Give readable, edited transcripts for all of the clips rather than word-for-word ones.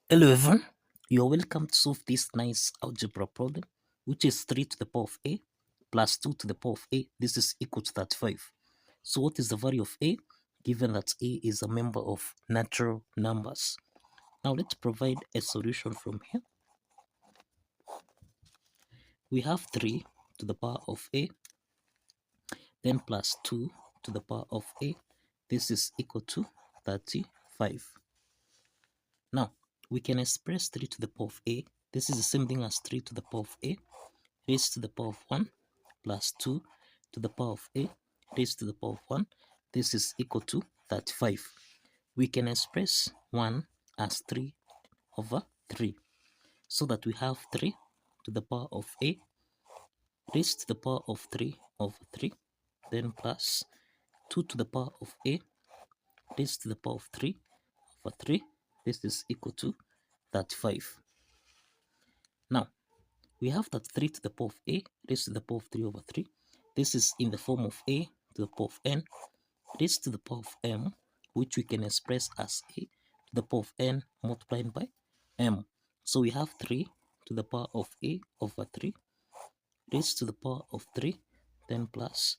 Hello everyone, you're welcome to solve this nice algebra problem, which is 3 to the power of a plus 2 to the power of a. This is equal to 35. So what is the value of a, given that a is a member of natural numbers? Now let's provide a solution from here. We have 3 to the power of a, then plus 2 to the power of a. This is equal to 35. Now, we can express 3 to the power of a. This is the same thing as 3 to the power of a raised to the power of 1 plus 2 to the power of a raised to the power of 1. This is equal to 35. We can express 1 as 3 over 3. So that we have 3 to the power of a raised to the power of 3 over 3. Then plus 2 to the power of a raised to the power of 3 over 3. This is equal to 35. Now, we have that 3 to the power of a raised to the power of 3 over 3. This is in the form of a to the power of n raised to the power of m, which we can express as a to the power of n multiplied by m. So we have 3 to the power of a over 3 raised to the power of 3, then plus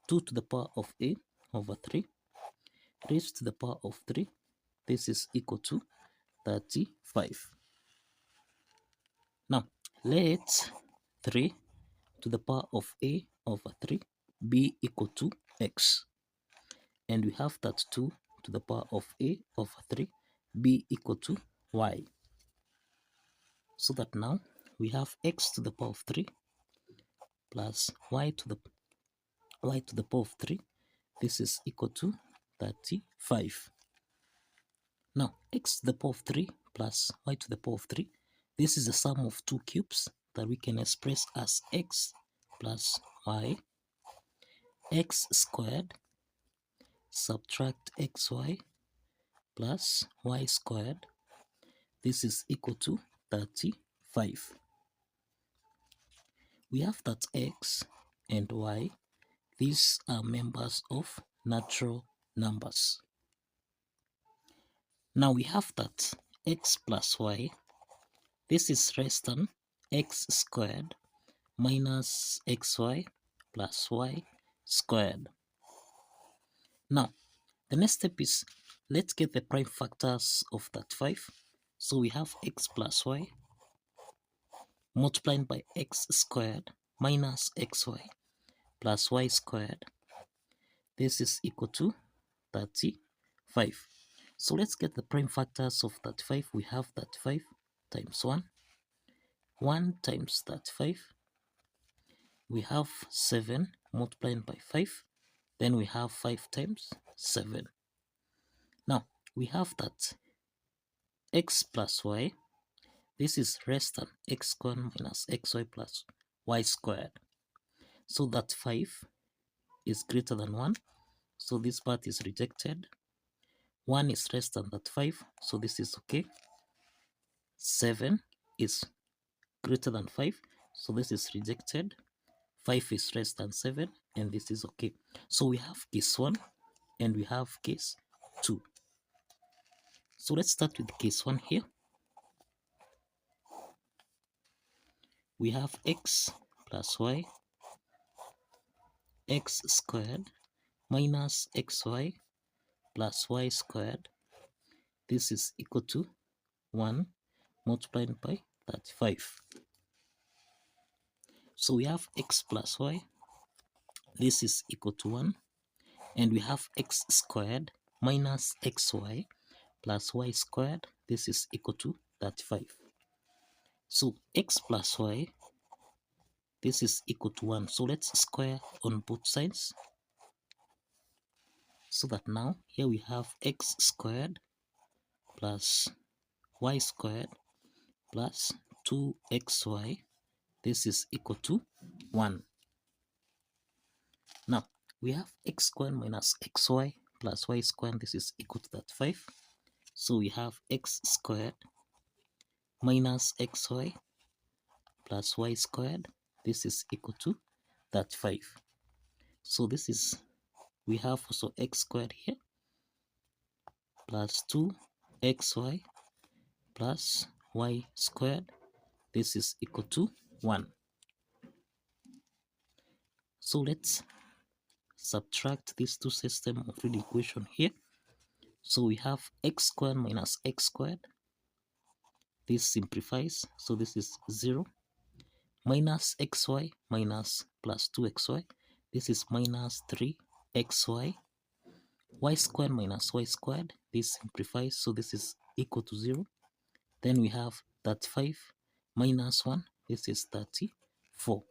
2 to the power of a over 3 raised to the power of 3. This is equal to 35. Now, let 3 to the power of a over 3 be equal to x. And we have that 2 to the power of a over 3 be equal to y. So that now we have x to the power of 3 plus y to the power of 3. This is equal to 35. Now x to the power of 3 plus y to the power of 3. This is the sum of two cubes that we can express as x plus y. X squared subtract xy plus y squared. This is equal to 35. We have that x and y, these are members of natural numbers. Now we have that x plus y, this is less than x squared minus xy plus y squared. Now, the next step is, let's get the prime factors of 35. So we have x plus y multiplied by x squared minus xy plus y squared. This is equal to 35. So let's get the prime factors of 35. We have 35 times 1. 1 times 35. We have 7 multiplied by 5. Then we have 5 times 7. Now, we have that x plus y. This is less than x squared minus xy plus y squared. So that 5 is greater than 1. So this part is rejected. 1 is less than that 5. So this is okay. 7 is greater than 5. So this is rejected. 5 is less than 7. And this is okay. So we have case 1 and we have case 2. So let's start with case 1 here. We have x plus y, x squared minus xy plus y squared. This is equal to 1 multiplied by 35. So we have x plus y. This is equal to 1. And we have x squared minus xy plus y squared. This is equal to 35. So x plus y, this is equal to 1. So let's square on both sides. So that now here we have x squared plus y squared plus 2xy. This is equal to 1. Now we have x squared minus xy plus y squared. This is equal to 35. So we have x squared minus xy plus y squared. This is equal to 35. So this is, we have also x squared here plus 2xy plus y squared. This is equal to 1. So let's subtract these two systems of real equation here. So we have x squared minus x squared. This simplifies, so this is 0. Minus xy minus plus 2xy. This is minus 3xy. Y squared minus y squared. This simplifies, so this is equal to 0. Then we have 35 minus 1. This is 34.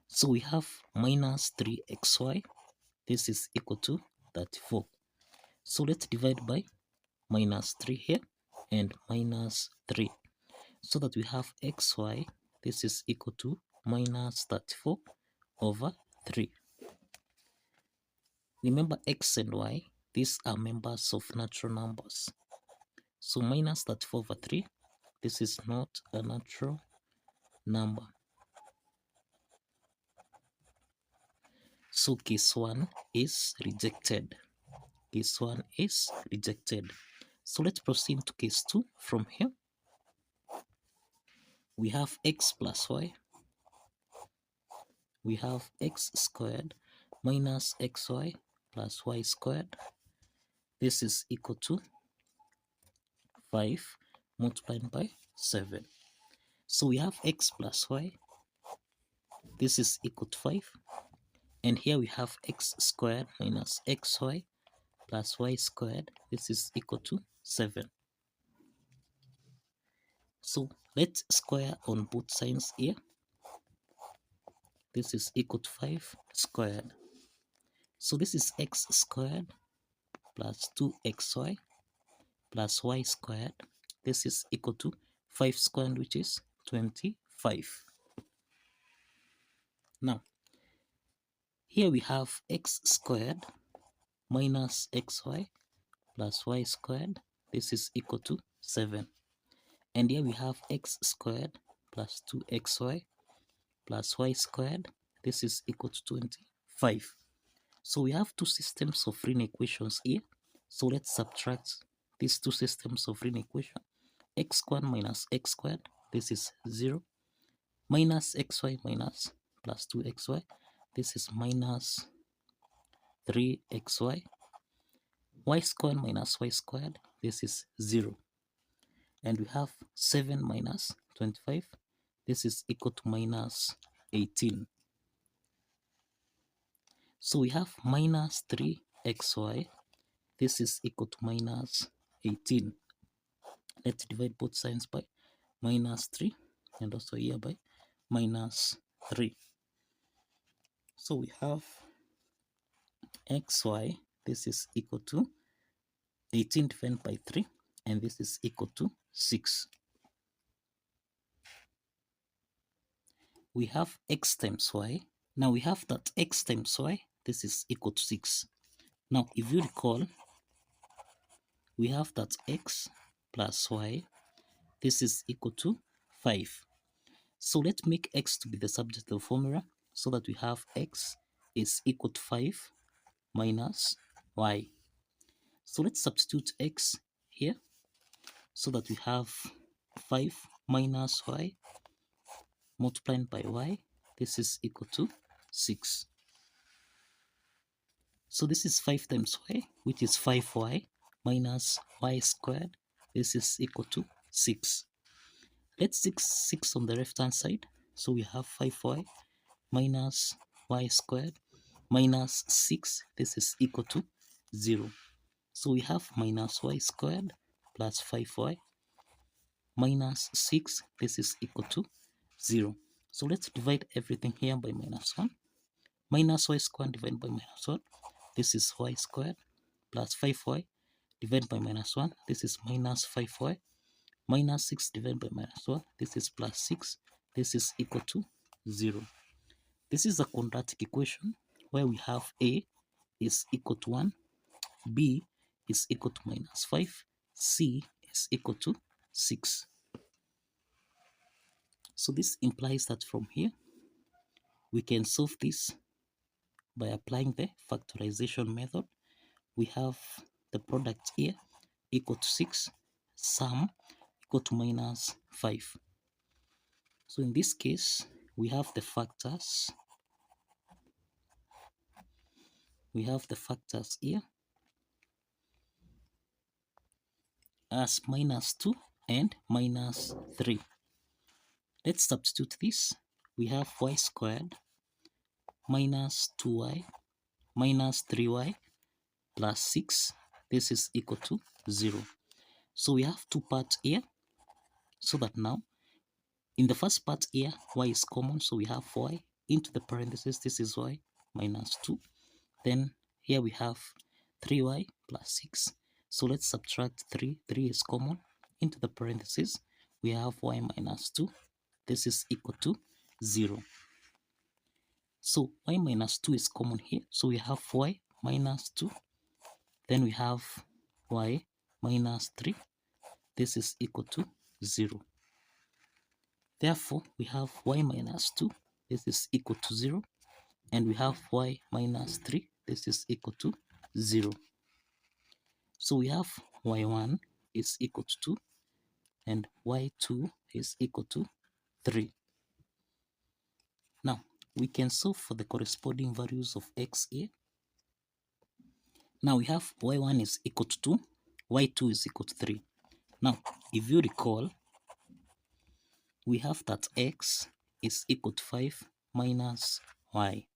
So we have minus 3xy. This is equal to 34. So let's divide by minus 3 here and minus 3. So that we have xy. This is equal to minus 34 over 3. Remember x and y, these are members of natural numbers. So minus 34 over 3, this is not a natural number. So case 1 is rejected. Case 1 is rejected. So let's proceed to case 2 from here. We have x plus y. We have x squared minus xy plus y squared. This is equal to 5 multiplied by 7. So we have x plus y. This is equal to 5. And here we have x squared minus xy plus y squared. This is equal to 7. So let's square on both sides here. This is equal to 5 squared. So this is x squared plus 2xy plus y squared. This is equal to 5 squared, which is 25. Now, here we have x squared minus xy plus y squared. This is equal to 7. And here we have x squared plus 2xy plus y squared. This is equal to 25. So we have two systems of real equations here. So let's subtract these two systems of real equation. X squared minus x squared. This is 0. Minus xy minus plus 2xy. This is minus 3xy. Y squared minus y squared. This is 0. And we have 7 minus 25. This is equal to minus 18. So we have minus 3xy. This is equal to minus 18. Let's divide both sides by minus 3 and also here by minus 3. So we have xy. This is equal to 18 divided by 3, and this is equal to 6. We have x times y. Now we have that x times y, this is equal to 6. Now if you recall, we have that x plus y, this is equal to 5. So let's make x to be the subject of the formula so that we have x is equal to 5 minus y. So let's substitute x here so that we have 5 minus y multiplied by y. This is equal to 6. So this is 5 times y, which is 5y minus y squared. This is equal to 6. Let's stick 6 on the left hand side. So we have 5y minus y squared minus 6. This is equal to 0. So we have minus y squared plus 5y minus 6. This is equal to 0. So let's divide everything here by minus 1. Minus y squared divided by minus 1. This is y squared plus 5y divided by minus 1. This is minus 5y minus 6 divided by minus 1. This is plus 6. This is equal to 0. This is a quadratic equation where we have a is equal to 1, b is equal to minus 5, c is equal to 6. So this implies that from here, we can solve this by applying the factorization method. We have the product here equal to 6, sum equal to minus 5. So in this case, we have the factors. We have the factors here as minus 2 and minus 3. Let's substitute this. We have y squared minus 2y minus 3y plus 6. This is equal to 0. So we have two parts here. So that now, in the first part here, y is common. So we have y into the parentheses. This is y minus 2. Then here we have 3y plus 6. So let's subtract 3. 3 is common. Into the parentheses, we have y minus 2. This is equal to 0. So y minus 2 is common here. So we have y minus 2. Then we have y minus 3. This is equal to 0. Therefore, we have y minus 2. This is equal to 0. And we have y minus 3. This is equal to 0. So we have y1 is equal to 2. And y2 is equal to 3. Now, we can solve for the corresponding values of x here. Now we have y1 is equal to 2, y2 is equal to 3. Now, if you recall, we have that x is equal to 5 minus y.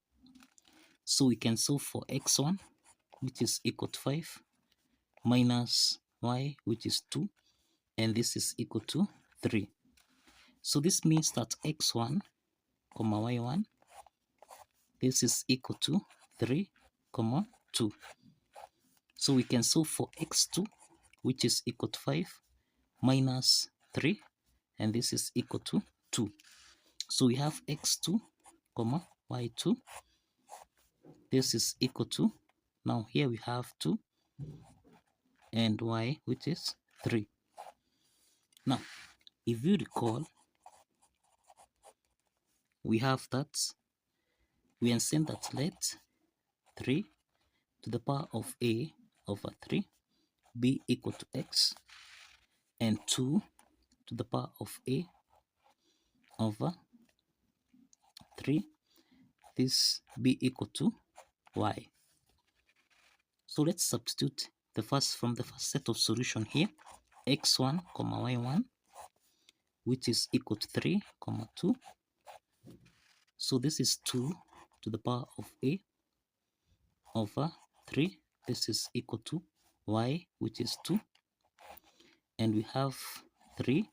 So we can solve for x1, which is equal to 5, minus y, which is 2, and this is equal to 3. So this means that x1, comma y1, this is equal to 3, comma 2. So we can solve for x2, which is equal to 5, minus 3, and this is equal to 2. So we have x2, comma y2. This is equal to, now here we have 2, and y, which is 3. Now, if you recall, we have that, we understand that let 3 to the power of a over 3 be equal to x, and 2 to the power of a over 3, this be equal to y. So let's substitute the first from the first set of solution here, x1, comma y1, which is equal to 3, comma 2. So this is 2 to the power of a over 3. This is equal to y, which is 2. And we have 3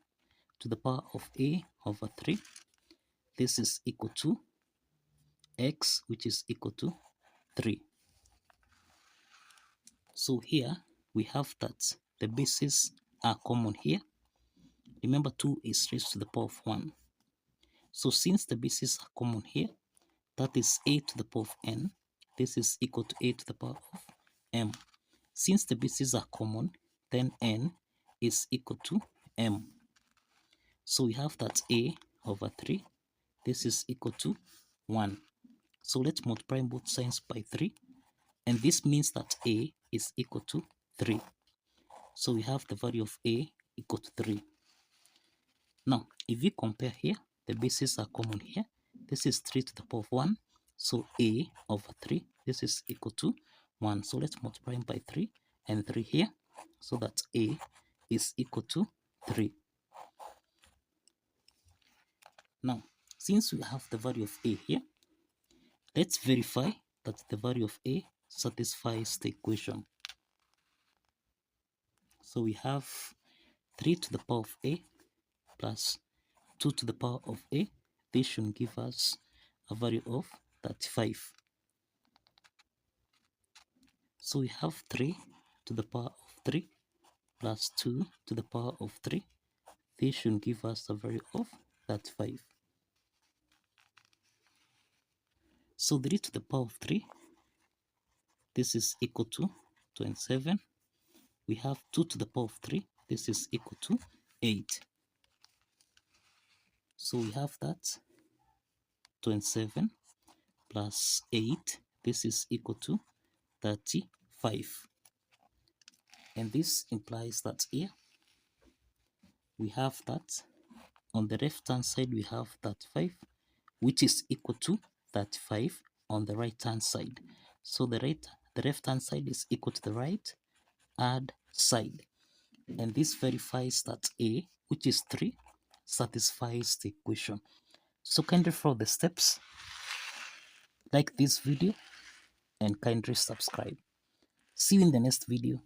to the power of a over 3. This is equal to x, which is equal to 3. So here we have that the bases are common here. Remember, 2 is raised to the power of 1. So since the bases are common here, that is a to the power of n. This is equal to a to the power of m. Since the bases are common, then n is equal to m. So we have that a over 3. This is equal to 1. So let's multiply both signs by 3. And this means that a is equal to 3. So we have the value of a equal to 3. Now, if we compare here, the bases are common here. This is 3 to the power of 1. So a over 3, this is equal to 1. So let's multiply by 3 and 3 here. So that a is equal to 3. Now, since we have the value of a here, let's verify that the value of a satisfies the equation. So we have 3 to the power of a plus 2 to the power of a. This should give us a value of 35. So we have 3 to the power of 3 plus 2 to the power of 3. This should give us a value of 35. So 3 to the power of 3, this is equal to 27. We have 2 to the power of 3, this is equal to 8. So we have that 27 plus 8, this is equal to 35. And this implies that here we have that on the left hand side we have 35, which is equal to 35 on the right hand side. So the left hand side is equal to the right hand side. And this verifies that A, which is 3, satisfies the equation. So kindly follow the steps, like this video, and kindly subscribe. See you in the next video.